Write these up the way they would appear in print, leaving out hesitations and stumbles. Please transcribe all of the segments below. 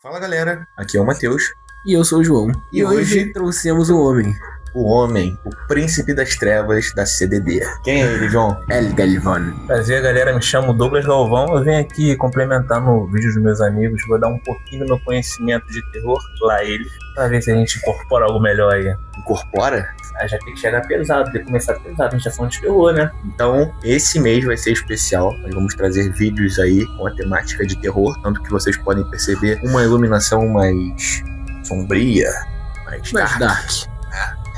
Fala galera, aqui é o Matheus. E eu sou o João. E hoje trouxemos um homem. O homem, o príncipe das trevas da CDD. Quem é ele, João? El Galvão. Prazer, galera. Me chamo Douglas Galvão. Eu venho aqui complementar no vídeo dos meus amigos. Vou dar um pouquinho do meu conhecimento de terror lá ele, pra ver se a gente incorpora algo melhor aí. Incorpora? Já tem que chegar pesado, tem que começar pesado. A gente tá falando de terror, né? Então, esse mês vai ser especial. Nós vamos trazer vídeos aí com a temática de terror. Tanto que vocês podem perceber uma iluminação mais sombria, mais dark.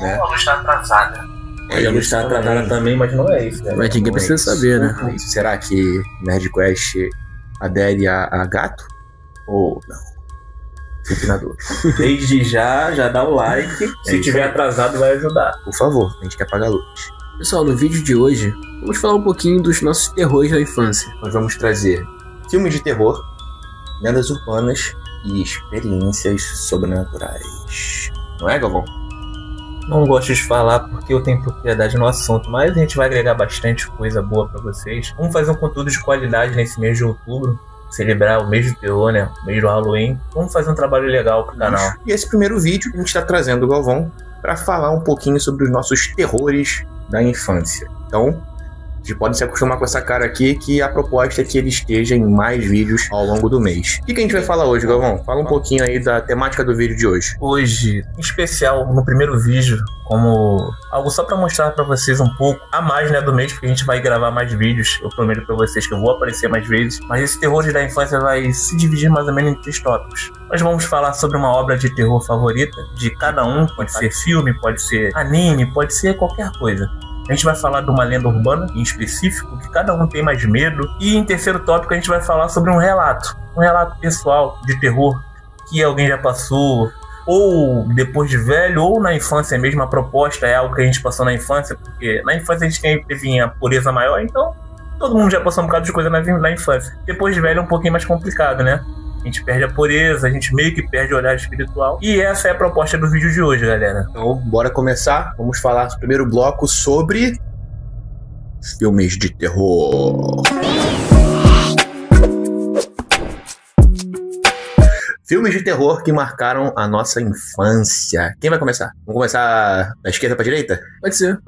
Né? A luz tá atrasada. É, a luz tá atrasada também, mas não é isso, né? Mas ninguém precisa saber, né? Será que Nerdquest adere a gato? Ou não? Fique na dúvida. Desde já dá o like. Se tiver atrasado, vai ajudar. Por favor, a gente quer apagar a luz. Pessoal, no vídeo de hoje, vamos falar um pouquinho dos nossos terrores da infância. Nós vamos trazer filmes de terror, lendas urbanas e experiências sobrenaturais. Não é, Galvão? Não gosto de falar porque eu tenho propriedade no assunto, mas a gente vai agregar bastante coisa boa pra vocês. Vamos fazer um conteúdo de qualidade nesse mês de outubro, celebrar o mês do terror, né? O mês do Halloween. Vamos fazer um trabalho legal pro canal. E esse primeiro vídeo a gente está trazendo o Galvão para falar um pouquinho sobre os nossos terrores da infância. Então, vocês podem se acostumar com essa cara aqui, que a proposta é que ele esteja em mais vídeos ao longo do mês. O que a gente vai falar hoje, Galvão? Fala um pouquinho aí da temática do vídeo de hoje. Hoje, em especial, no primeiro vídeo, como algo só pra mostrar pra vocês um pouco a mais, né, do mês, porque a gente vai gravar mais vídeos. Eu prometo pra vocês que eu vou aparecer mais vezes. Mas esse terror da infância vai se dividir mais ou menos em 3 tópicos. Nós vamos falar sobre uma obra de terror favorita de cada um. Pode ser filme, pode ser anime, pode ser qualquer coisa. A gente vai falar de uma lenda urbana, em específico, que cada um tem mais medo. E em terceiro tópico a gente vai falar sobre um relato pessoal de terror que alguém já passou, ou depois de velho, ou na infância mesmo. A proposta é algo que a gente passou na infância, porque na infância a gente teve a pureza maior, então todo mundo já passou um bocado de coisa na infância. Depois de velho é um pouquinho mais complicado, né? A gente perde a pureza, a gente meio que perde o olhar espiritual. E essa é a proposta do vídeo de hoje, galera. Então, bora começar. Vamos falar no primeiro bloco sobre filmes de terror. Filmes de terror que marcaram a nossa infância. Quem vai começar? Vamos começar da esquerda pra direita? Pode ser.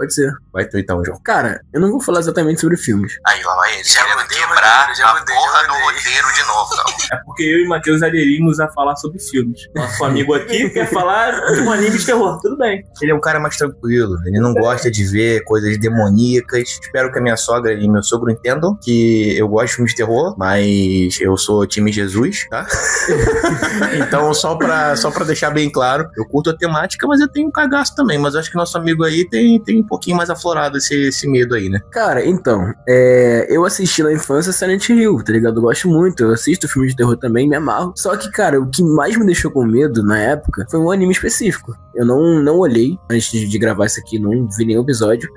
Vai tu então, João. Cara, eu não vou falar exatamente sobre filmes. Aí, lá vai ele. Querendo quebrar a porra do roteiro de novo, não. É porque eu e o Matheus aderimos a falar sobre filmes. Nosso amigo aqui quer falar de um anime de terror, tudo bem. Ele é um cara mais tranquilo, ele não gosta de ver coisas demoníacas. Espero que a minha sogra e meu sogro entendam que eu gosto de filmes de terror, mas eu sou time Jesus, tá? Então, só pra deixar bem claro, eu curto a temática, mas eu tenho um cagaço também. Mas eu acho que nosso amigo aí tem um pouquinho mais aflorado esse medo aí, né? Cara, então, eu assisti na infância Silent Hill, tá ligado? Eu gosto muito, eu assisto filme de terror também, me amarro. Só que, cara, o que mais me deixou com medo na época foi um anime específico. Eu não olhei antes de gravar isso aqui, não vi nenhum episódio.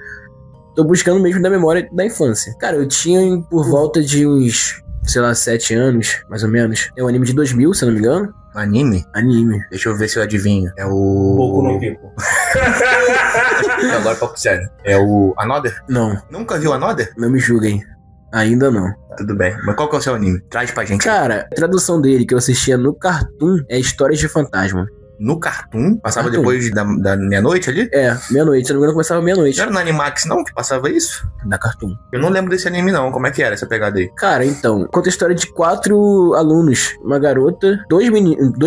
Tô buscando mesmo da memória da infância. Cara, eu tinha por volta de uns, sei lá, 7 anos, mais ou menos. É um anime de 2000, se eu não me engano. Anime? Anime. Deixa eu ver se eu adivinho. É o... Pouco no pico. Agora papo sério. É o Another? Não. Nunca viu Another? Não me julguem. Ainda não. Tudo bem. Mas qual que é o seu anime? Traz pra gente. Cara, a tradução dele que eu assistia no Cartoon é Histórias de Fantasma. No Cartoon? Passava Cartoon. depois da meia-noite ali? É, meia-noite. Se eu não me engano, começava meia-noite. Não era no Animax não que passava isso? Da Cartoon. Eu não lembro desse anime não. Como é que era essa pegada aí? Cara, então, conta a história de 4 alunos. Uma garota, 2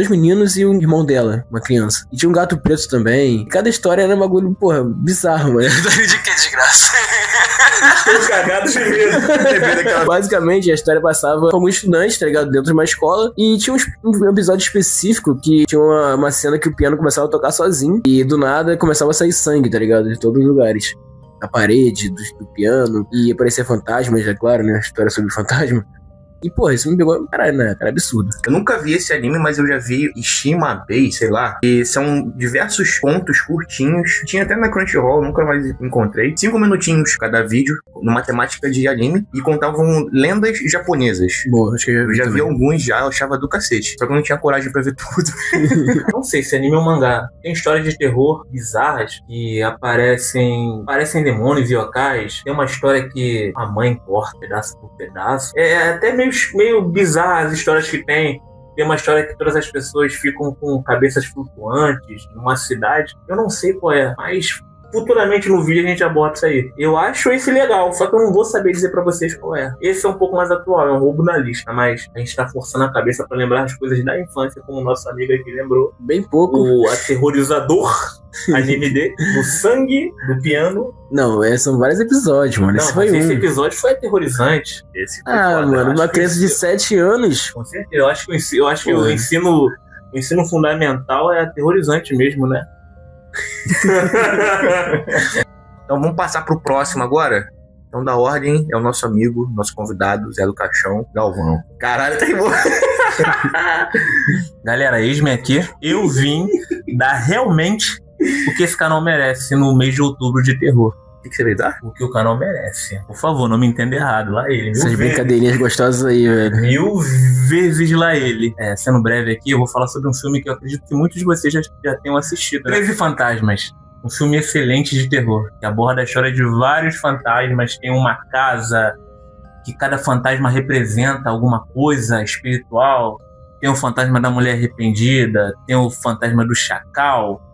meninos e um irmão dela, uma criança. E tinha um gato preto também. Cada história era um bagulho, porra, bizarro, mano. De que desgraça? Tô cagado de medo. Basicamente, a história passava como estudante, tá ligado? Dentro de uma escola. E tinha um episódio específico que tinha uma cena que o piano começava a tocar sozinho. E do nada começava a sair sangue, tá ligado? De todos os lugares. Da parede, do piano. E aparecia fantasmas, é claro, né? A história sobre fantasma. E, porra, isso me pegou, caralho, né? Cara, absurdo. Eu nunca vi esse anime, mas eu já vi Ishima Bay, sei lá. E são diversos contos curtinhos. Tinha até na Crunchyroll, nunca mais encontrei. 5 minutinhos cada vídeo, numa temática de anime. E contavam lendas japonesas. Boa, acho que Eu já vi alguns já, eu achava do cacete. Só que eu não tinha coragem pra ver tudo. Não sei se anime ou mangá. Tem histórias de terror bizarras que parecem demônios e yokais. Tem uma história que a mãe corta pedaço por pedaço. É até meio bizarras as histórias que tem. Tem uma história que todas as pessoas ficam com cabeças flutuantes numa cidade. Eu não sei qual é, mas futuramente no vídeo a gente aborda isso aí. Eu acho esse legal, só que eu não vou saber dizer pra vocês qual é. Esse é um pouco mais atual, é um roubo na lista, mas a gente tá forçando a cabeça pra lembrar as coisas da infância, como o nosso amigo aqui lembrou. Bem pouco. O aterrorizador anime dele, do sangue, do piano. Não, são vários episódios, mano. Não, esse foi esse um. episódio foi aterrorizante. Esse foi foda. Mano, uma criança de 7 anos. Com certeza, eu acho que o ensino fundamental é aterrorizante mesmo, né? Então vamos passar pro próximo agora. Então, da ordem, é o nosso amigo, nosso convidado, Zé do Caixão, Galvão. Caralho, tá igual. Galera, eis-me aqui. Eu vim dar realmente o que esse canal merece no mês de outubro de terror. O que você veio dar? O que o canal merece. Por favor, não me entenda errado. Lá ele. Essas brincadeirinhas gostosas aí, velho. 1000 vezes lá ele. Sendo breve aqui, eu vou falar sobre um filme que eu acredito que muitos de vocês já tenham assistido. 13 Fantasmas. Um filme excelente de terror. Que aborda a história de vários fantasmas. Tem uma casa que cada fantasma representa alguma coisa espiritual. Tem o fantasma da mulher arrependida. Tem o fantasma do chacal.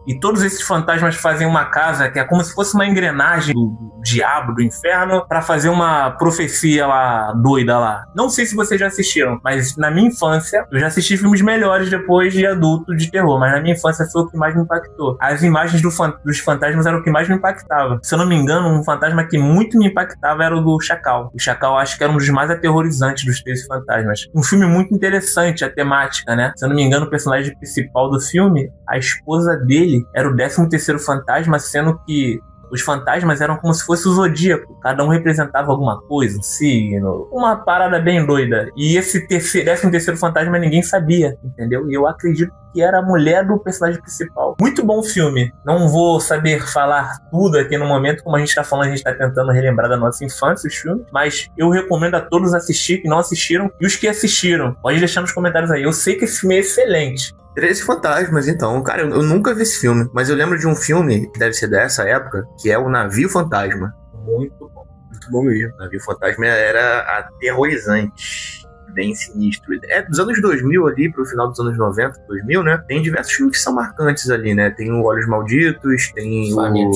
E todos esses fantasmas fazem uma casa que é como se fosse uma engrenagem do diabo, do inferno, pra fazer uma profecia lá, doida lá. Não sei se vocês já assistiram, mas na minha infância, eu já assisti filmes melhores depois de adulto de terror, mas na minha infância foi o que mais me impactou. As imagens dos fantasmas eram o que mais me impactava. Se eu não me engano, um fantasma que muito me impactava era o do Chacal. O Chacal acho que era um dos mais aterrorizantes dos 13 fantasmas. Um filme muito interessante, a temática, né? Se eu não me engano, o personagem principal do filme, a esposa dele, era o 13º fantasma, sendo que os fantasmas eram como se fosse o zodíaco. Cada um representava alguma coisa, um signo, uma parada bem doida. E esse 13º fantasma ninguém sabia, entendeu? E eu acredito que era a mulher do personagem principal. Muito bom filme. Não vou saber falar tudo aqui no momento, como a gente tá falando, a gente tá tentando relembrar da nossa infância os filmes, mas eu recomendo a todos assistir, que não assistiram, e os que assistiram, pode deixar nos comentários aí. Eu sei que esse filme é excelente. 13 Fantasmas, então. Cara, eu nunca vi esse filme, mas eu lembro de um filme que deve ser dessa época, que é o Navio Fantasma. Muito bom. Muito bom mesmo. O Navio Fantasma era aterrorizante, bem sinistro. É dos anos 2000 ali, pro final dos anos 90, 2000, né? Tem diversos filmes que são marcantes ali, né? Tem o Olhos Malditos, tem o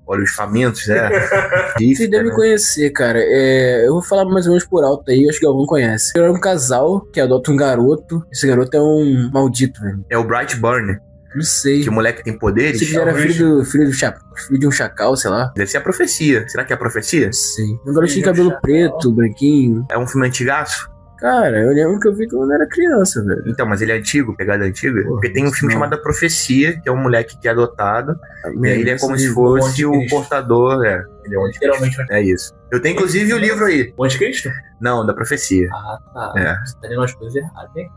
Olhos Famintos, Você deve conhecer, cara. Eu vou falar mais ou menos por alto aí, acho que alguém conhece. É um casal que adota um garoto. Esse garoto é um maldito, velho. É o Brightburn. Não sei. Que o moleque tem poderes. Se ele era filho de um chacal, sei lá. Deve ser a profecia. Será que é a profecia? Não sei. Um garoto de cabelo preto, branquinho. É um filme antigaço? Cara, eu lembro que eu vi quando eu era criança, velho. Então, mas ele é antigo, pegada antiga? Porque tem um filme chamado A Profecia, que é um moleque que é adotado. E aí ele é como se fosse o portador. Ele é o literalmente. É isso. Eu tenho inclusive o livro aí. O Anticristo? Não, da Profecia. Ah, tá. Você tá lendo as coisas erradas, hein?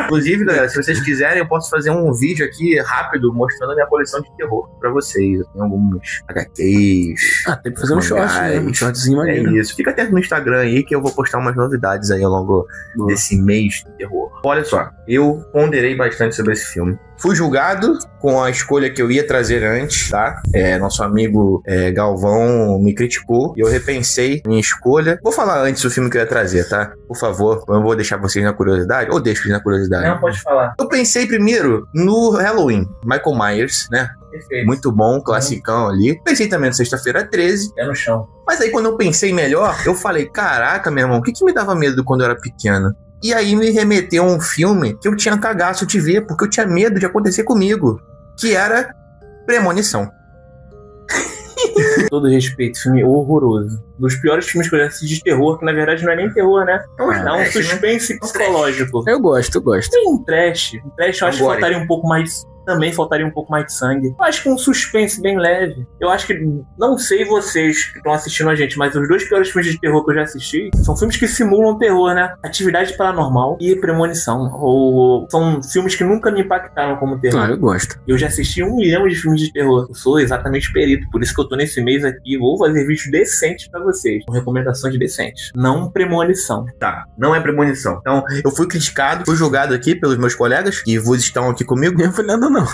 Inclusive, galera, se vocês quiserem, eu posso fazer um vídeo aqui rápido mostrando a minha coleção de terror pra vocês. Eu tenho alguns HQs. Tem que fazer um short, né? Um shortzinho maneiro. É isso. Fica atento no Instagram aí que eu vou postar umas novidades aí ao longo desse mês de terror. Olha só, eu ponderei bastante sobre esse filme. Fui julgado com a escolha que eu ia trazer antes, tá? Nosso amigo Galvão me criticou e eu repensei minha escolha. Vou falar antes do filme que eu ia trazer, tá? Por favor, eu não vou deixar vocês na curiosidade. Ou deixo vocês na curiosidade. Não, pode falar. Eu pensei primeiro no Halloween, Michael Myers, né? Perfeito. Muito bom, classicão ali. Pensei também no Sexta-feira 13. Pé no chão. Mas aí quando eu pensei melhor, eu falei, caraca, meu irmão, o que me dava medo quando eu era pequeno? E aí me remeteu a um filme que eu tinha cagaço de ver, porque eu tinha medo de acontecer comigo, que era Premonição. Todo respeito, filme horroroso. Dos piores filmes que eu já assisti de terror, que na verdade não é nem terror, né? É um suspense psicológico. Eu gosto. Tem um trash. Um trash eu acho que faltaria um pouco mais... Também faltaria um pouco mais de sangue. Eu acho que um suspense bem leve. Eu acho que... Não sei vocês que estão assistindo a gente, mas os dois piores filmes de terror que eu já assisti são filmes que simulam terror, né? Atividade Paranormal e Premonição. Ou são filmes que nunca me impactaram como terror. Eu gosto. Eu já assisti 1 milhão de filmes de terror. Eu sou exatamente perito. Por isso que eu tô nesse mês aqui. Vou fazer vídeos decentes pra vocês. Com recomendações decentes. Não Premonição. Tá, não é Premonição. Então, eu fui criticado, fui julgado aqui pelos meus colegas, que vos estão aqui comigo. Eu falei, não.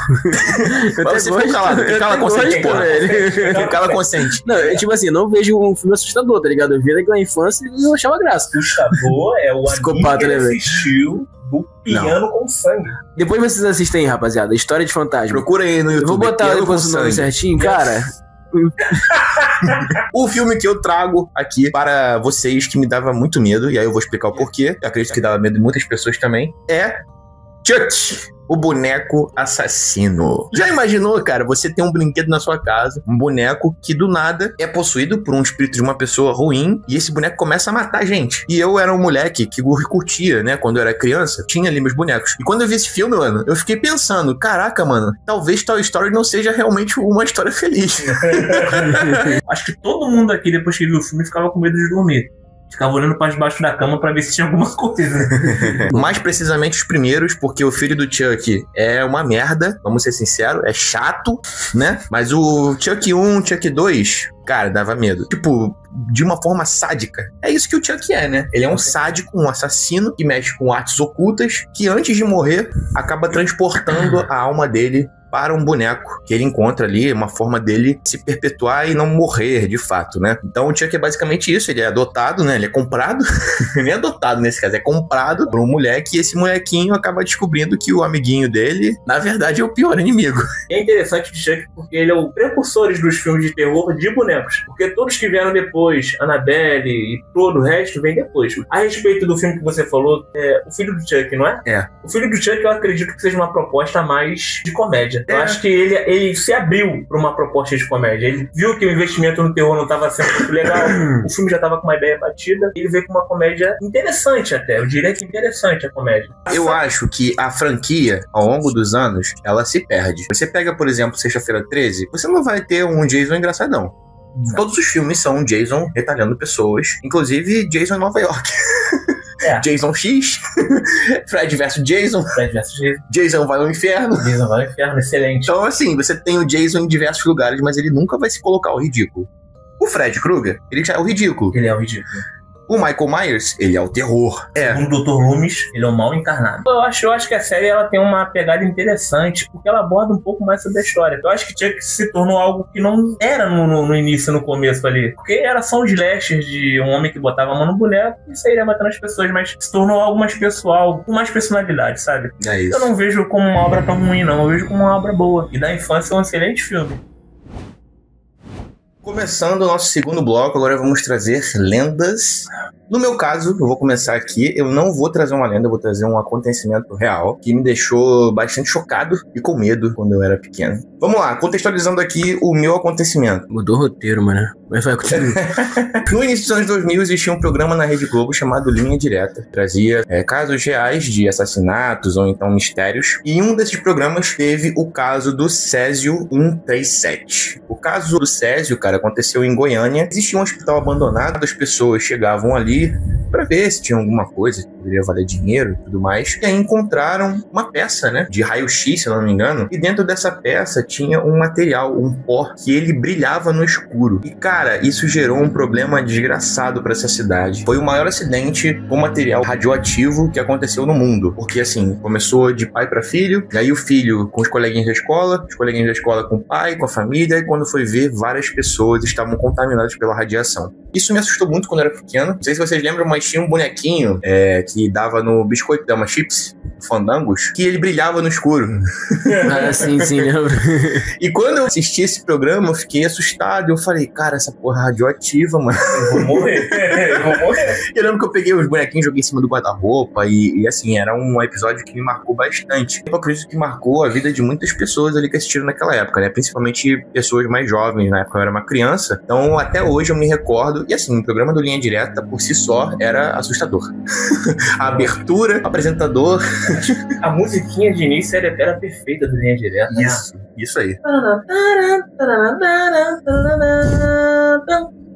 Eu Mas você ficou calado, cala consciente, porra. Cala consciente. Não, eu, tipo assim, não vejo um filme assustador, tá ligado? Eu vi naquela infância e eu achava graça. Assustador é o Psicopata, anime que ele né, velho? assistiu do piano com sangue. Depois vocês assistem, rapaziada, História de Fantasma. Procura aí no Eu YouTube. vou botar Piano depois com o nome Sangue. certinho, cara. O filme que eu trago aqui para vocês que me dava muito medo, e aí eu vou explicar o porquê, eu acredito que dava medo de muitas pessoas também, é Chuck, o boneco assassino. Já imaginou, cara, você tem um brinquedo na sua casa, um boneco que do nada é possuído por um espírito de uma pessoa ruim e esse boneco começa a matar gente. E eu era um moleque que curtia, né, quando eu era criança, tinha ali meus bonecos. E quando eu vi esse filme, mano, eu fiquei pensando, caraca, mano, talvez Toy Story não seja realmente uma história feliz. Acho que todo mundo aqui, depois que viu o filme, ficava com medo de dormir. Ficava olhando para debaixo da cama pra ver se tinha alguma coisa. Mais precisamente os primeiros, porque o filho do Chuck é uma merda, vamos ser sinceros, é chato, né? Mas o Chuck 1, Chuck 2, cara, dava medo. Tipo, de uma forma sádica. É isso que o Chuck é, né? Ele é um sádico, um assassino que mexe com artes ocultas, que antes de morrer, acaba transportando a alma dele para um boneco que ele encontra ali, uma forma dele se perpetuar e não morrer, de fato, né? Então o Chuck é basicamente isso, ele é adotado, né? Ele é comprado, nem adotado nesse caso, é comprado por um moleque e esse molequinho acaba descobrindo que o amiguinho dele, na verdade, é o pior inimigo. É interessante o Chuck porque ele é o precursor dos filmes de terror de bonecos. Porque todos que vieram depois, Annabelle e todo o resto, vem depois. A respeito do filme que você falou, é o filho do Chuck, não é? É. O filho do Chuck eu acredito que seja uma proposta mais de comédia. Eu acho que ele se abriu para uma proposta de comédia. Ele viu que o investimento no terror não estava sendo muito legal, o filme já estava com uma ideia batida, ele veio com uma comédia interessante até. Eu diria que interessante a comédia. Eu acho que a franquia, ao longo dos anos, ela se perde. Você pega, por exemplo, Sexta-feira 13, você não vai ter um Jason engraçadão. Todos os filmes são um Jason retalhando pessoas, inclusive Jason em Nova York. É. Jason X, Fred vs Jason, Fred vs Jason. Jason vai ao inferno. Jason vai ao inferno, excelente. Então, assim, você tem o Jason em diversos lugares, mas ele nunca vai se colocar ao ridículo. O Fred Krueger, ele já é o ridículo. Ele é o ridículo. O Michael Myers, ele é o terror. É. Segundo o Dr. Loomis, ele é o mal encarnado. Eu acho que a série ela tem uma pegada interessante, porque ela aborda um pouco mais sobre a história. Eu acho que Chuck se tornou algo que não era no início, no começo ali. Porque era só um slasher de um homem que botava a mão no boneco e sairia matando as pessoas, mas se tornou algo mais pessoal, com mais personalidade, sabe? É isso. Eu não vejo como uma obra tão ruim, não. Eu vejo como uma obra boa. E da infância é um excelente filme. Começando o nosso segundo bloco, agora vamos trazer lendas. No meu caso, eu vou começar aqui, eu não vou trazer uma lenda, eu vou trazer um acontecimento real que me deixou bastante chocado e com medo quando eu era pequeno. Vamos lá, contextualizando aqui o meu acontecimento. Mudou o roteiro, mano. Mas vai, continua. No início dos anos 2000 existia um programa na Rede Globo chamado Linha Direta. Trazia casos reais de assassinatos ou então mistérios. E em um desses programas teve o caso do Césio 137. O caso do Césio, cara, aconteceu em Goiânia. Existia um hospital abandonado, as pessoas chegavam ali para ver se tinha alguma coisa que poderia valer dinheiro e tudo mais. E aí encontraram uma peça, né, de raio-x, se eu não me engano. E dentro dessa peça tinha um material, um pó, que ele brilhava no escuro. E, cara, isso gerou um problema desgraçado para essa cidade. Foi o maior acidente com material radioativo que aconteceu no mundo. Porque, assim, começou de pai para filho, e aí o filho com os coleguinhas da escola, os coleguinhas da escola com o pai, com a família, e quando foi ver, várias pessoas estavam contaminadas pela radiação. Isso me assustou muito quando eu era pequeno. Não sei se vocês lembram, mas tinha um bonequinho que dava no Biscoito Dama Chips, Fandangos, que ele brilhava no escuro. Ah, sim, lembro. E quando eu assisti esse programa, eu fiquei assustado. Eu falei, cara, essa porra é radioativa, mano. Eu vou morrer. Eu lembro que eu peguei os bonequinhos, joguei em cima do guarda-roupa e assim, era um episódio que me marcou bastante. Eu acredito que marcou a vida de muitas pessoas ali que assistiram naquela época, né? Principalmente pessoas mais jovens. Na época eu era uma criança. Então, até hoje eu me recordo. E assim, o programa do Linha Direta, por si só, era assustador. A abertura, o apresentador. A musiquinha de início era perfeita do Linha Direta. Isso aí.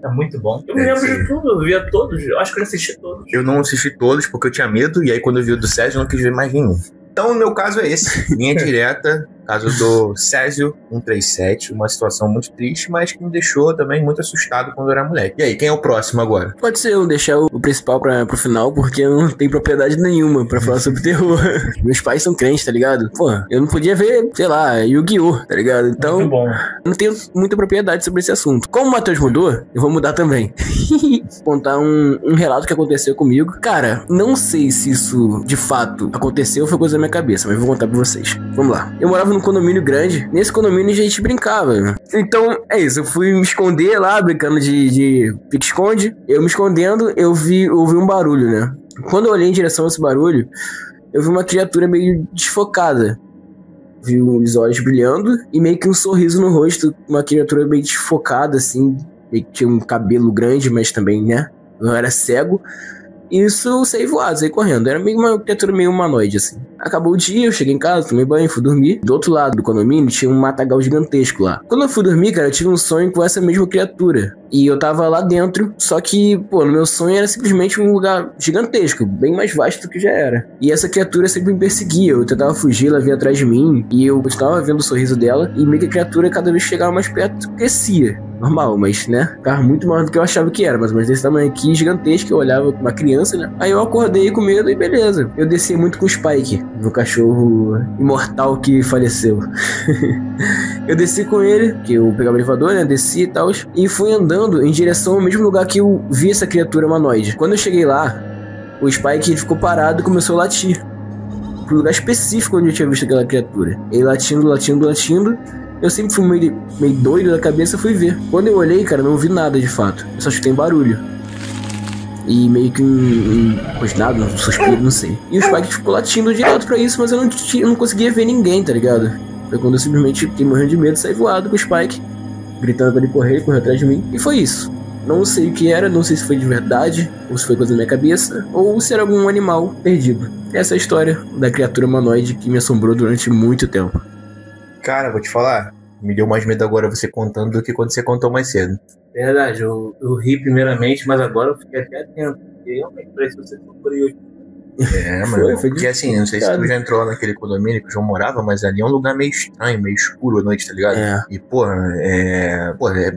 É muito bom. Eu me lembro de tudo, eu via todos. Eu acho que eu assisti todos. Eu não assisti todos porque eu tinha medo, e aí quando eu vi o do Sérgio eu não quis ver mais nenhum. Então o meu caso é esse, Linha Direta, Caso do Césio 137, uma situação muito triste, mas que me deixou também muito assustado quando eu era moleque. E aí, quem é o próximo agora? Pode ser eu deixar o principal pro final, porque eu não tenho propriedade nenhuma pra falar sobre terror. Meus pais são crentes, tá ligado? Pô, eu não podia ver, sei lá, Yu-Gi-Oh!, tá ligado? Então, Muito bom. eu não tenho muita propriedade sobre esse assunto. Como o Matheus mudou, eu vou mudar também. Vou contar um relato que aconteceu comigo. Cara, não sei se isso de fato aconteceu ou foi coisa da minha cabeça, mas vou contar pra vocês. Vamos lá. Eu morava num condomínio grande. Nesse condomínio a gente brincava. Então, é isso. Eu fui me esconder lá, brincando de pique-esconde. Eu me escondendo, eu ouvi um barulho, né? Quando eu olhei em direção a esse barulho, eu vi uma criatura meio desfocada. Vi os olhos brilhando e meio que um sorriso no rosto. Uma criatura meio desfocada, assim. Meio que tinha um cabelo grande, mas também, né? Eu era cego. Isso, eu saí voado, saí correndo. Era meio uma criatura meio humanoide, assim. Acabou o dia, eu cheguei em casa, tomei banho, fui dormir. Do outro lado do condomínio tinha um matagal gigantesco lá. Quando eu fui dormir, cara, eu tive um sonho com essa mesma criatura. E eu tava lá dentro, só que, pô, no meu sonho era simplesmente um lugar gigantesco, bem mais vasto do que já era. E essa criatura sempre me perseguia, eu tentava fugir, ela vinha atrás de mim. E eu continuava vendo o sorriso dela. E meio que a criatura, cada vez que chegava mais perto, crescia. Normal, mas, né, ficava muito maior do que eu achava que era. Mas desse tamanho aqui, gigantesco, eu olhava com uma criança, né. Aí eu acordei com medo e beleza. Eu desci muito com o Spike, meu cachorro imortal que faleceu. Eu desci com ele, que eu pegava o elevador, né, desci e tal, e fui andando em direção ao mesmo lugar que eu vi essa criatura humanoide. Quando eu cheguei lá, o Spike ficou parado e começou a latir pro lugar específico onde eu tinha visto aquela criatura. Ele latindo. Eu sempre fui meio doido da cabeça, fui ver. Quando eu olhei, cara, não ouvi nada de fato. Eu só escutei barulho. E meio que um rosnado, um suspiro, não sei. E o Spike ficou latindo direto pra isso, mas eu não conseguia ver ninguém, tá ligado? Foi quando eu simplesmente fiquei morrendo de medo, saí voado com o Spike, gritando pra ele correr atrás de mim. E foi isso. Não sei o que era, não sei se foi de verdade, ou se foi coisa da minha cabeça, ou se era algum animal perdido. Essa é a história da criatura humanoide que me assombrou durante muito tempo. Cara, vou te falar, me deu mais medo agora você contando do que quando você contou mais cedo. Verdade, eu ri primeiramente, mas agora eu fiquei até atento. Porque realmente parece que você ficou curioso. É, mano, porque assim, não sei se tu já entrou lá naquele condomínio que o João morava, mas ali é um lugar meio estranho, meio escuro à noite, tá ligado? É. E,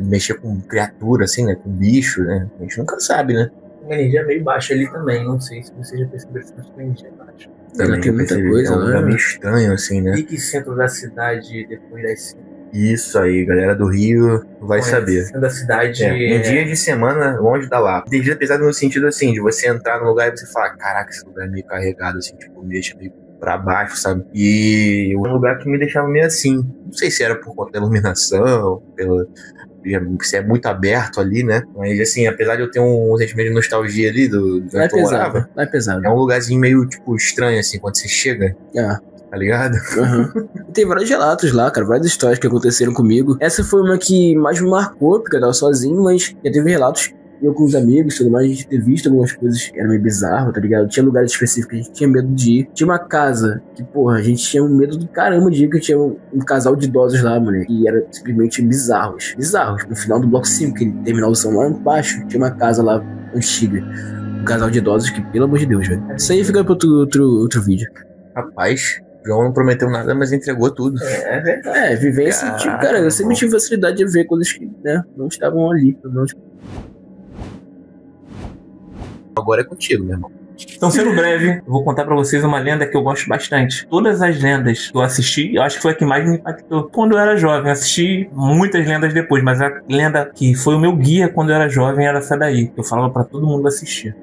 mexer com criatura, assim, né, com bicho, né, a gente nunca sabe, né? Uma energia meio baixa ali também, não sei se você já percebeu essa energia baixa. Também tem muita coisa, é um lugar né? meio estranho, assim, né? Fique centro da cidade depois das 5. Isso aí, galera do Rio vai saber. Centro da cidade. Um dia de semana longe da Lapa. Desde pesado no sentido assim, de você entrar no lugar e você falar, caraca, esse lugar é meio carregado, assim, tipo, me deixa meio pra baixo, sabe? E um lugar que me deixava meio assim. Não sei se era por conta da iluminação, se é muito aberto ali, né? Mas assim, apesar de eu ter um sentimento de nostalgia ali do Lá é onde eu morava, lá é pesado. é um lugarzinho meio, tipo, estranho, assim, quando você chega. Tá ligado? Uhum. Tem vários relatos lá, cara, várias histórias que aconteceram comigo. Essa foi uma que mais me marcou, porque eu tava sozinho, mas já teve relatos eu com os amigos, tudo mais, a gente ter visto algumas coisas que eram meio bizarro, tá ligado? Tinha lugares específicos que a gente tinha medo de ir. Tinha uma casa que, porra, a gente tinha um medo do caramba de ir, que tinha um casal de idosos lá, mano, e era simplesmente bizarros. No final do bloco 5, que ele terminou o som lá embaixo, tinha uma casa lá antiga. Um casal de idosos que, pelo amor de Deus, velho. Isso aí fica pra outro vídeo. Rapaz, João não prometeu nada, mas entregou tudo. É verdade. É, vivência, tipo, cara, eu sempre tive facilidade de ver coisas que, né, não estavam ali. Não, tipo... Agora é contigo, meu irmão. Então, sendo breve, eu vou contar pra vocês uma lenda que eu gosto bastante. Todas as lendas que eu assisti, eu acho que foi a que mais me impactou. Quando eu era jovem, eu assisti muitas lendas depois, mas a lenda que foi o meu guia quando eu era jovem era essa daí. Eu falava pra todo mundo assistir.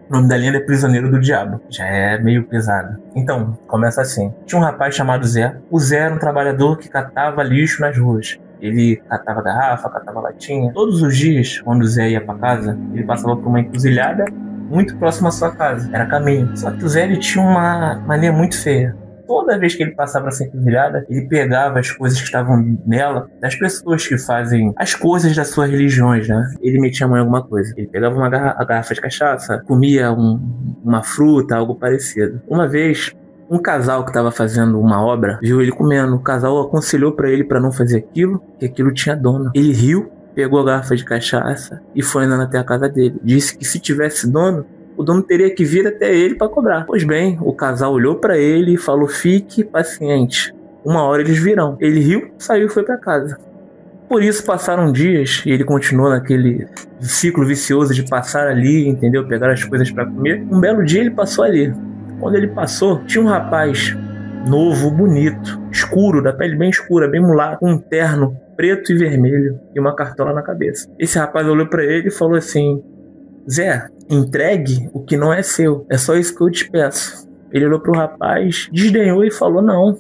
O nome da lenda é Prisioneiro do Diabo. Já é meio pesado. Então, começa assim. Tinha um rapaz chamado Zé. O Zé era um trabalhador que catava lixo nas ruas. Ele catava garrafa, catava latinha. Todos os dias, quando o Zé ia pra casa, ele passava por uma encruzilhada muito próxima à sua casa. Era caminho. Só que o Zé, ele tinha uma mania muito feia. Toda vez que ele passava essa encruzilhada, ele pegava as coisas que estavam nela, das pessoas que fazem as coisas das suas religiões, né? Ele metia a mão em alguma coisa. Ele pegava uma garrafa de cachaça, comia uma fruta, algo parecido. Uma vez, um casal que estava fazendo uma obra viu ele comendo. O casal aconselhou para ele para não fazer aquilo, que aquilo tinha dono. Ele riu, pegou a garrafa de cachaça e foi andando até a casa dele. Disse que se tivesse dono, o dono teria que vir até ele para cobrar. Pois bem, o casal olhou para ele e falou: fique paciente, Uma hora eles virão. Ele riu, saiu e foi pra casa. Por isso passaram dias e ele continuou naquele ciclo vicioso de passar ali, entendeu? Pegar as coisas pra comer. Um belo dia ele passou ali. Quando ele passou, tinha um rapaz novo, bonito, escuro, da pele bem escura, bem mulato, com um terno preto e vermelho e uma cartola na cabeça. Esse rapaz olhou pra ele e falou assim: Zé, entregue o que não é seu. É só isso que eu te peço. Ele olhou pro rapaz, desdenhou e falou: não,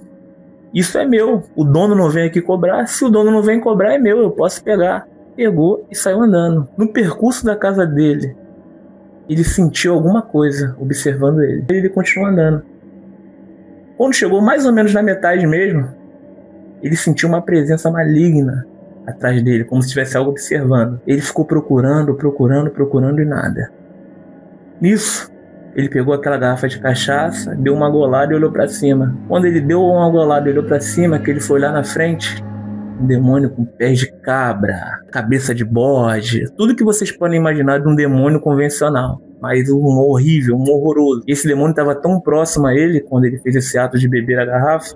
isso é meu. O dono não vem aqui cobrar. Se o dono não vem cobrar, é meu, eu posso pegar. Pegou e saiu andando. No percurso da casa dele, ele sentiu alguma coisa observando ele. Ele continuou andando. Quando chegou mais ou menos na metade mesmo, ele sentiu uma presença maligna atrás dele, como se tivesse algo observando. Ele ficou procurando e nada. Nisso, ele pegou aquela garrafa de cachaça, deu uma golada e olhou pra cima. Quando ele deu uma golada e olhou pra cima, que ele foi olhar na frente, um demônio com pés de cabra, cabeça de bode, tudo que vocês podem imaginar de um demônio convencional. Mas um horrível, um horroroso. Esse demônio estava tão próximo a ele, quando ele fez esse ato de beber a garrafa,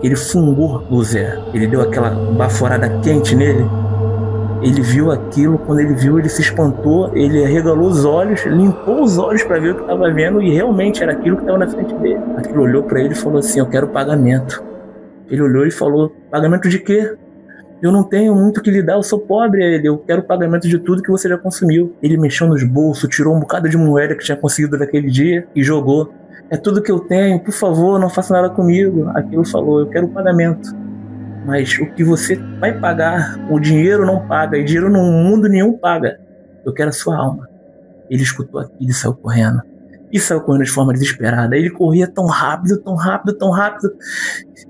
que ele fungou o Zé. Ele deu aquela baforada quente nele. Ele viu aquilo, quando ele viu, ele se espantou, ele arregalou os olhos, limpou os olhos para ver o que estava vendo, e realmente era aquilo que estava na frente dele. Aquilo olhou para ele e falou assim: eu quero pagamento. Ele olhou e falou: pagamento de quê? Eu não tenho muito o que lhe dar, eu sou pobre. Ele: eu quero pagamento de tudo que você já consumiu. Ele mexeu nos bolsos, tirou um bocado de moeda que tinha conseguido naquele dia e jogou. É tudo que eu tenho, por favor, não faça nada comigo. Aquilo falou: eu quero pagamento. Mas o que você vai pagar, o dinheiro não paga, e dinheiro no mundo nenhum paga. Eu quero a sua alma. Ele escutou aquilo e saiu correndo. E saiu correndo de forma desesperada. Ele corria tão rápido,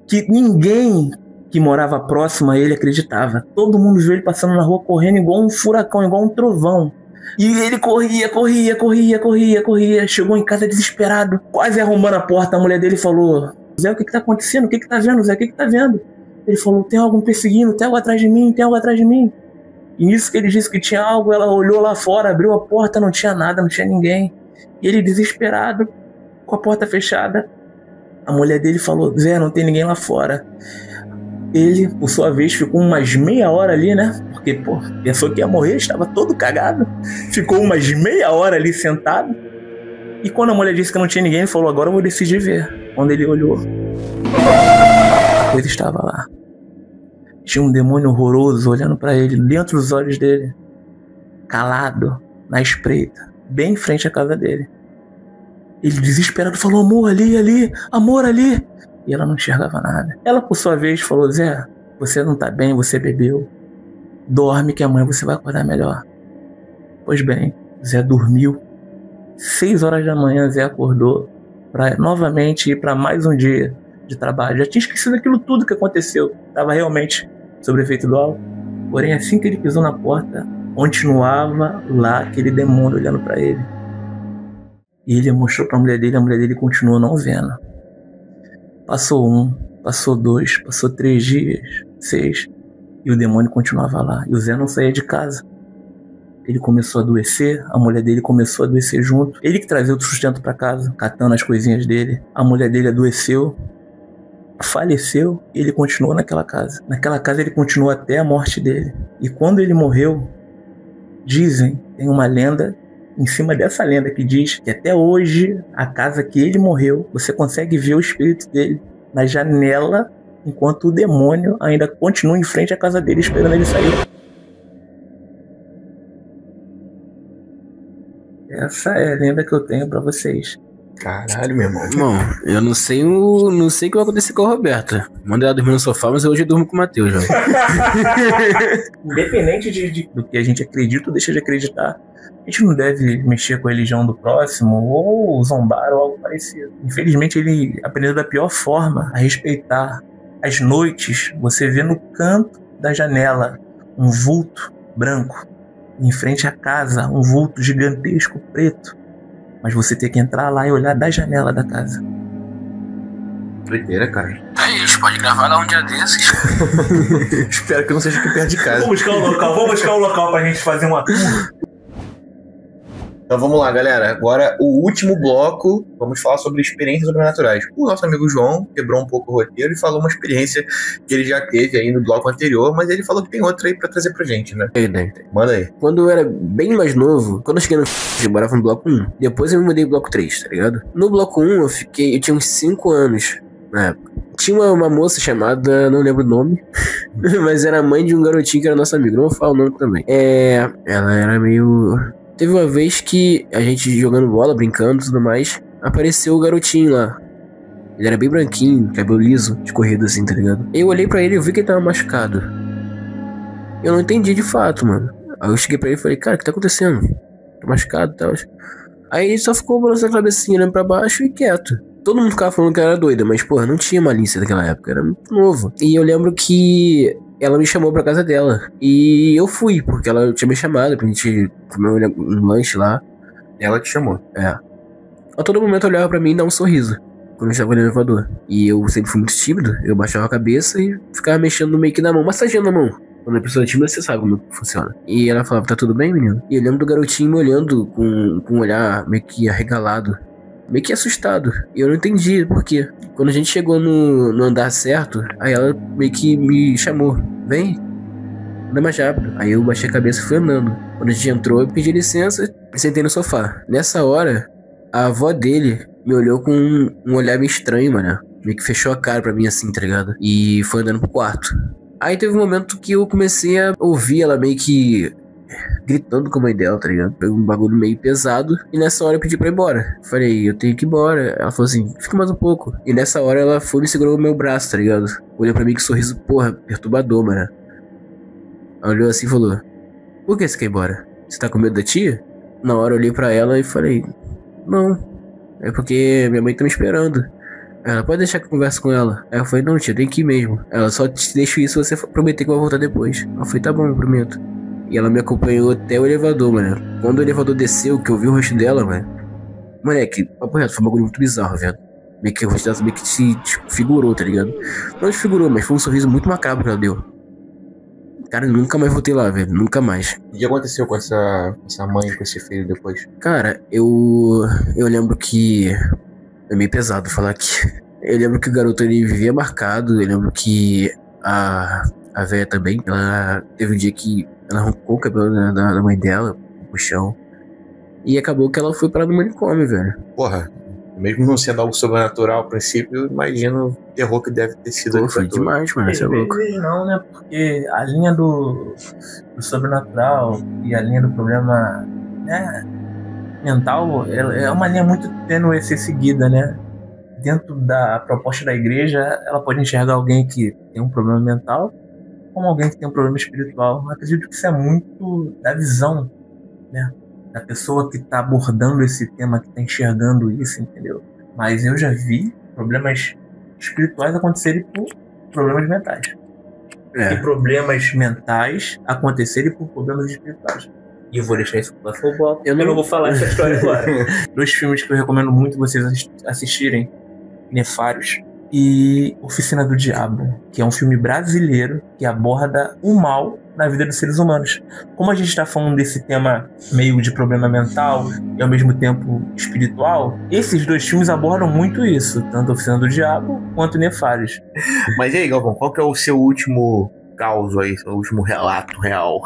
que ninguém que morava próximo a ele acreditava. Todo mundo viu ele passando na rua correndo igual um furacão, igual um trovão. E ele corria. Chegou em casa desesperado, quase arrombando a porta. A mulher dele falou: Zé, o que tá acontecendo? O que tá vendo, Zé? O que tá vendo? Ele falou: tem algo me perseguindo, tem algo atrás de mim. E nisso que ele disse que tinha algo, ela olhou lá fora, abriu a porta, não tinha nada, não tinha ninguém. E ele desesperado, com a porta fechada, a mulher dele falou: Zé, não tem ninguém lá fora. Ele, por sua vez, ficou umas meia hora ali, né? Porque, pensou que ia morrer, estava todo cagado. Ficou umas meia hora ali sentado. E quando a mulher disse que não tinha ninguém, ele falou: agora eu vou decidir ver. Quando ele olhou, a coisa estava lá. Tinha um demônio horroroso olhando pra ele, dentro dos olhos dele, calado, na espreita, bem em frente à casa dele. Ele, desesperado, falou: amor ali, amor ali. E ela não enxergava nada. Ela, por sua vez, falou: Zé, você não tá bem, você bebeu. Dorme que amanhã você vai acordar melhor. Pois bem, Zé dormiu. 6 horas da manhã, Zé acordou para novamente ir para mais um dia de trabalho. Já tinha esquecido aquilo tudo que aconteceu. Estava realmente sob o efeito do álcool. Porém, assim que ele pisou na porta, continuava lá aquele demônio olhando para ele. E ele mostrou para a mulher dele continuou não vendo. Passou 1, passou 2, passou 3 dias, 6, e o demônio continuava lá. E o Zé não saía de casa. Ele começou a adoecer, a mulher dele começou a adoecer junto. Ele que trazia o sustento para casa, catando as coisinhas dele. A mulher dele adoeceu, faleceu, e ele continuou naquela casa. Naquela casa ele continuou até a morte dele. E quando ele morreu, dizem, tem uma lenda em cima dessa lenda que diz que até hoje, a casa que ele morreu, você consegue ver o espírito dele na janela, enquanto o demônio ainda continua em frente à casa dele esperando ele sair. Essa é a lenda que eu tenho pra vocês. Caralho, meu irmão. Bom, eu não sei o que vai acontecer com a Roberta. Manda ela dormir no sofá, mas hoje eu durmo com o Matheus, já. Independente do que a gente acredita ou deixa de acreditar, a gente não deve mexer com a religião do próximo ou zombar ou algo parecido. Infelizmente, ele aprendeu da pior forma a respeitar. Às noites, você vê no canto da janela um vulto branco. Em frente à casa, um vulto gigantesco preto. Mas você tem que entrar lá e olhar da janela da casa. Doideira, cara. É isso, pode gravar lá um dia desses. Espero que não seja aqui perto de casa. Vamos buscar um local pra gente fazer uma tour. Então vamos lá, galera. Agora o último bloco, vamos falar sobre experiências sobrenaturais. O nosso amigo João quebrou um pouco o roteiro e falou uma experiência que ele já teve aí no bloco anterior, mas ele falou que tem outra aí pra trazer pra gente, né? Manda aí. Quando eu era bem mais novo, quando eu cheguei no eu morava no bloco 1. Depois eu me mudei pro bloco 3, tá ligado? No bloco 1 eu tinha uns 5 anos na época. Tinha uma moça chamada, não lembro o nome, mas era mãe de um garotinho que era nosso amigo. Não vou falar o nome também. Ela era meio... Teve uma vez que a gente jogando bola, brincando e tudo mais, apareceu o garotinho lá. Ele era bem branquinho, cabelo liso, escorrido assim, tá ligado? Eu olhei pra ele e vi que ele tava machucado. Eu não entendi de fato, mano. Aí eu cheguei pra ele e falei, cara, o que tá acontecendo? Tô machucado e tal. Aí ele só ficou balançando a cabecinha, olhando pra baixo e quieto. Todo mundo ficava falando que ela era doida, mas, porra, não tinha malícia naquela época, era muito novo. E eu lembro que ela me chamou pra casa dela. E eu fui, porque ela tinha me chamado pra gente comer um lanche lá. Ela te chamou. A todo momento olhava pra mim e dava um sorriso quando eu estava no elevador. E eu sempre fui muito tímido, eu baixava a cabeça e ficava mexendo meio que na mão, massageando a mão. Quando a pessoa é tímida, você sabe como funciona. E ela falava, tá tudo bem, menino? E eu lembro do garotinho me olhando com um olhar meio que arregalado, meio que assustado. E eu não entendi por quê. Quando a gente chegou no andar certo, aí ela meio que me chamou. Vem, anda mais rápido. Aí eu baixei a cabeça e fui andando. Quando a gente entrou, eu pedi licença e sentei no sofá. Nessa hora, a avó dele me olhou com um olhar meio estranho, mano. Meio que fechou a cara pra mim assim, tá ligado? E foi andando pro quarto. Aí teve um momento que eu comecei a ouvir ela meio que gritando com a mãe dela, tá ligado? Pegou um bagulho meio pesado. E nessa hora eu pedi pra ir embora. Falei, eu tenho que ir embora. Ela falou assim, fica mais um pouco. E nessa hora ela foi e me segurou no meu braço, tá ligado? Olhou pra mim com um sorriso, porra, perturbador, mano. Ela olhou assim e falou, por que você quer ir embora? Você tá com medo da tia? Na hora eu olhei pra ela e falei, não. É porque minha mãe tá me esperando. Ela, pode deixar que eu converse com ela. Aí eu falei, não, tia, eu tenho que ir mesmo. Ela, só te deixo isso se você prometer que eu vou voltar depois. Eu falei, tá bom, eu prometo. E ela me acompanhou até o elevador, mano. Quando o elevador desceu, que eu vi o rosto dela, mano. Moleque, papo reto, foi um bagulho muito bizarro, velho. Meio que o rosto dela meio que se figurou, tá ligado? Não desfigurou, mas foi um sorriso muito macabro que ela deu. Cara, eu nunca mais voltei lá, velho. Nunca mais. E o que aconteceu com essa mãe, com esse filho depois? Cara, eu lembro que... É meio pesado falar aqui. Eu lembro que o garoto ele vivia marcado. Eu lembro que a véia também. Ela teve um dia que ela arrancou o cabelo da mãe dela pro chão. E acabou que ela foi parar no manicômio, velho. Porra, mesmo não sendo algo sobrenatural a princípio, eu imagino o terror que deve ter sido. Pô, foi demais, mano. Isso é louco. Não, né? Porque a linha do sobrenatural e a linha do problema, né, mental é uma linha muito tênue a ser seguida, né? Dentro da proposta da igreja, ela pode enxergar alguém que tem um problema mental como alguém que tem um problema espiritual. Eu acredito que isso é muito da visão, né? Da pessoa que está abordando esse tema, que está enxergando isso, entendeu? Mas eu já vi problemas espirituais acontecerem por problemas mentais. E problemas mentais acontecerem por problemas espirituais. E eu vou deixar isso para o bloco. Eu não vou falar essa história agora. 2 filmes que eu recomendo muito vocês assistirem: Nefários e Oficina do Diabo, que é um filme brasileiro que aborda o mal na vida dos seres humanos. Como a gente está falando desse tema meio de problema mental e ao mesmo tempo espiritual, esses 2 filmes abordam muito isso, tanto Oficina do Diabo quanto Nefários. Mas e aí, Galvão, qual que é o seu último caos aí, seu último relato real?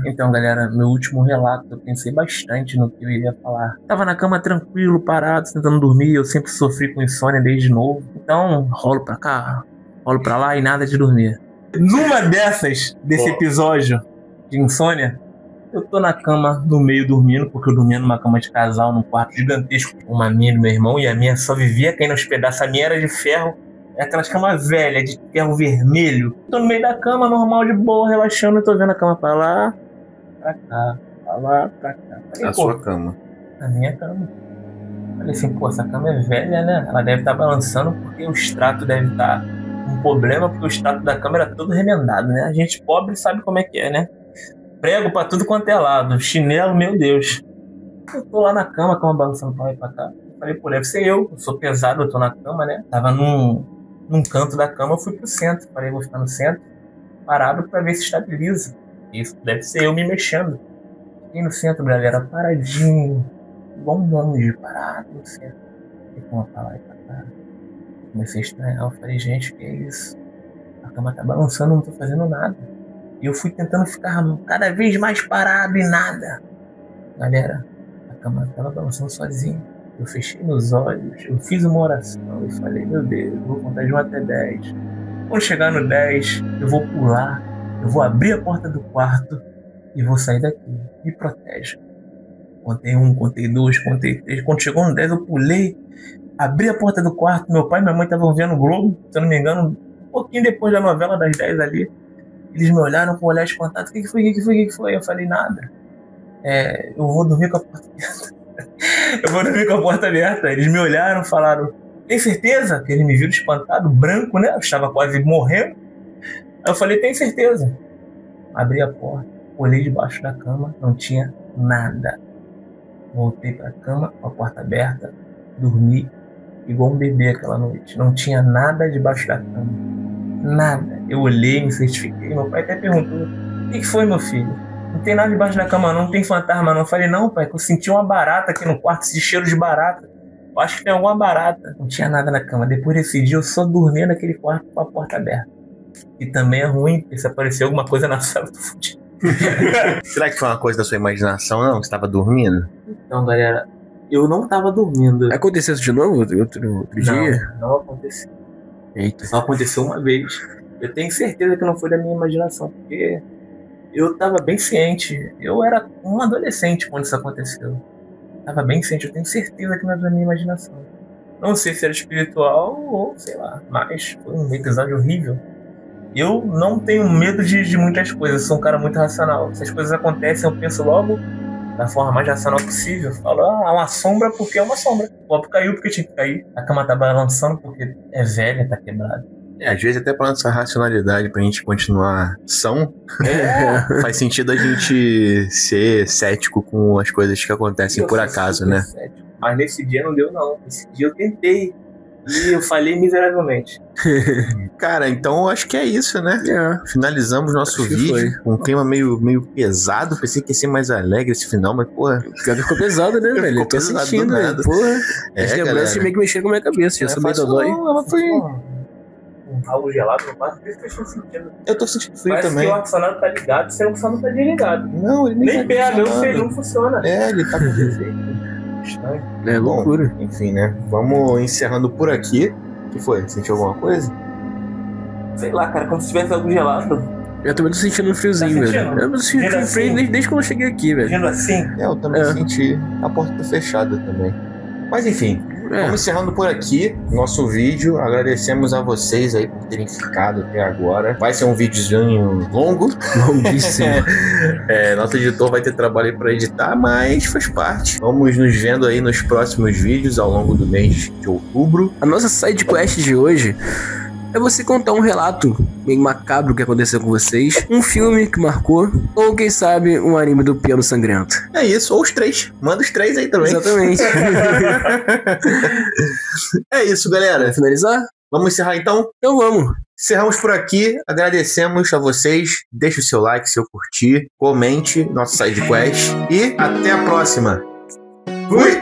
Então, galera, meu último relato, eu pensei bastante no que eu iria falar. Tava na cama tranquilo, parado, tentando dormir. Eu sempre sofri com insônia desde novo. Então, rolo pra cá, rolo pra lá e nada de dormir. Numa desse episódio de insônia, eu tô na cama, no meio, dormindo, porque eu dormia numa cama de casal, num quarto gigantesco. Uma minha do meu irmão, e a minha só vivia caindo aos pedaços. A minha era de ferro. É aquelas camas velhas, de ferro vermelho. Tô no meio da cama, normal, de boa, relaxando. Eu tô vendo a cama pra lá, pra cá, pra lá, pra cá. Falei, a sua cama? A minha cama. Falei assim, pô, essa cama é velha, né? Ela deve estar balançando porque o extrato deve estar um problema, porque o extrato da cama era todo remendado, né? A gente pobre sabe como é que é, né? Prego pra tudo quanto é lado, chinelo, meu Deus. Eu tô lá na cama, a cama balançando pra lá e pra cá. Falei, pô, deve ser eu sou pesado, eu tô na cama, né? Tava num canto da cama, eu fui pro centro. Falei, vou ficar no centro, parado pra ver se estabiliza. Isso deve ser eu me mexendo. Fiquei no centro, galera, paradinho, igual um monge parado, assim. E com uma pra lá e pra cá. Comecei a estranhar, eu falei, gente, que é isso? A cama tá balançando, não tô fazendo nada. E eu fui tentando ficar cada vez mais parado e nada. Galera, a cama tava balançando sozinha. Eu fechei meus olhos, eu fiz uma oração e falei, meu Deus, eu vou contar de 1 até 10. Quando chegar no 10, eu vou pular, eu vou abrir a porta do quarto e vou sair daqui. Me protege. Contei 1, contei 2, contei 3. Quando chegou no 10, eu pulei, abri a porta do quarto. Meu pai e minha mãe estavam vendo o Globo, se eu não me engano, um pouquinho depois da novela das 10 ali. Eles me olharam com um olhar espantado. O que foi? Eu falei, nada. Eu vou dormir com a porta aberta. Eles me olharam, falaram, tem certeza? Porque eles me viram espantado, branco, né? Eu estava quase morrendo. Aí eu falei, tem certeza? Abri a porta, olhei debaixo da cama, não tinha nada. Voltei pra cama, com a porta aberta, dormi igual um bebê aquela noite. Não tinha nada debaixo da cama. Nada. Eu olhei, me certifiquei. Meu pai até perguntou, o que foi, meu filho? Não tem nada debaixo da cama não, tem fantasma não. Eu falei, não, pai, que eu senti uma barata aqui no quarto, esse cheiro de barata. Eu acho que tem alguma barata. Não tinha nada na cama. Depois desse dia eu só dormia naquele quarto com a porta aberta. E também é ruim, porque se aparecer alguma coisa na sala, eu tô fudido. Será que foi uma coisa da sua imaginação, não? Você estava dormindo? Então, galera, eu não tava dormindo. Aconteceu isso de novo outro dia? Não aconteceu. Eita. Só aconteceu uma vez. Eu tenho certeza que não foi da minha imaginação, porque eu tava bem ciente. Eu era um adolescente quando isso aconteceu. Tava bem ciente, eu tenho certeza que não era da minha imaginação. Não sei se era espiritual ou sei lá, mas foi um episódio horrível. Eu não tenho medo de muitas coisas, eu sou um cara muito racional. Se as coisas acontecem, eu penso logo da forma mais racional possível. Falo, é uma sombra porque é uma sombra. O copo caiu porque tinha que cair. A cama tá balançando porque é velha, tá quebrada. Às vezes até pra nossa racionalidade, pra gente continuar são, faz sentido a gente ser cético com as coisas que acontecem por acaso, né? Cético. Mas nesse dia não deu não. Nesse dia eu tentei e eu falhei miseravelmente. Cara, então acho que é isso, né? Finalizamos nosso vídeo com um clima meio pesado. Pensei que ia ser mais alegre esse final, mas porra. Ficou pesado, né, velho? Ficou tô pesado sentindo, do velho. nada. Porra. As Galera. lembranças meio que mexeram com a minha cabeça. Já sou meio dodói. Ela foi um ralo gelado no quarto, por isso que eu estou sentindo. Eu tô sentindo frio Parece também. que o ar-condicionado tá ligado, se o ar-condicionado tá desligado. Não, ele Nem tá pega, meu funcionando. filho, não funciona. Ele tá com defeito. Estranho. É loucura. Bom, enfim, né? Vamos encerrando por aqui. O que foi? Sentiu alguma coisa? Sei lá, cara, como se tivesse algo gelado. Eu também tô sentindo um friozinho, Tá velho. sentindo? Eu tô sentindo Vendo frio assim? desde quando eu cheguei aqui, velho. Vendo assim, Eu também senti. A porta tá fechada também. Mas enfim, vamos encerrando por aqui nosso vídeo. Agradecemos a vocês aí por terem ficado até agora. Vai ser um videozinho longo. Longuíssimo. Nosso editor vai ter trabalho aí pra editar, mas faz parte. Vamos nos vendo aí nos próximos vídeos ao longo do mês de outubro. A nossa side quest de hoje é você contar um relato meio macabro que aconteceu com vocês, um filme que marcou, ou quem sabe um anime do piano sangrento. É isso, ou os 3. Manda os 3 aí também. Exatamente. É isso, galera. Vamos finalizar? Vamos encerrar então? Então vamos. Encerramos por aqui, agradecemos a vocês, deixe o seu like, seu curtir, comente nosso side quest e até a próxima. Fui!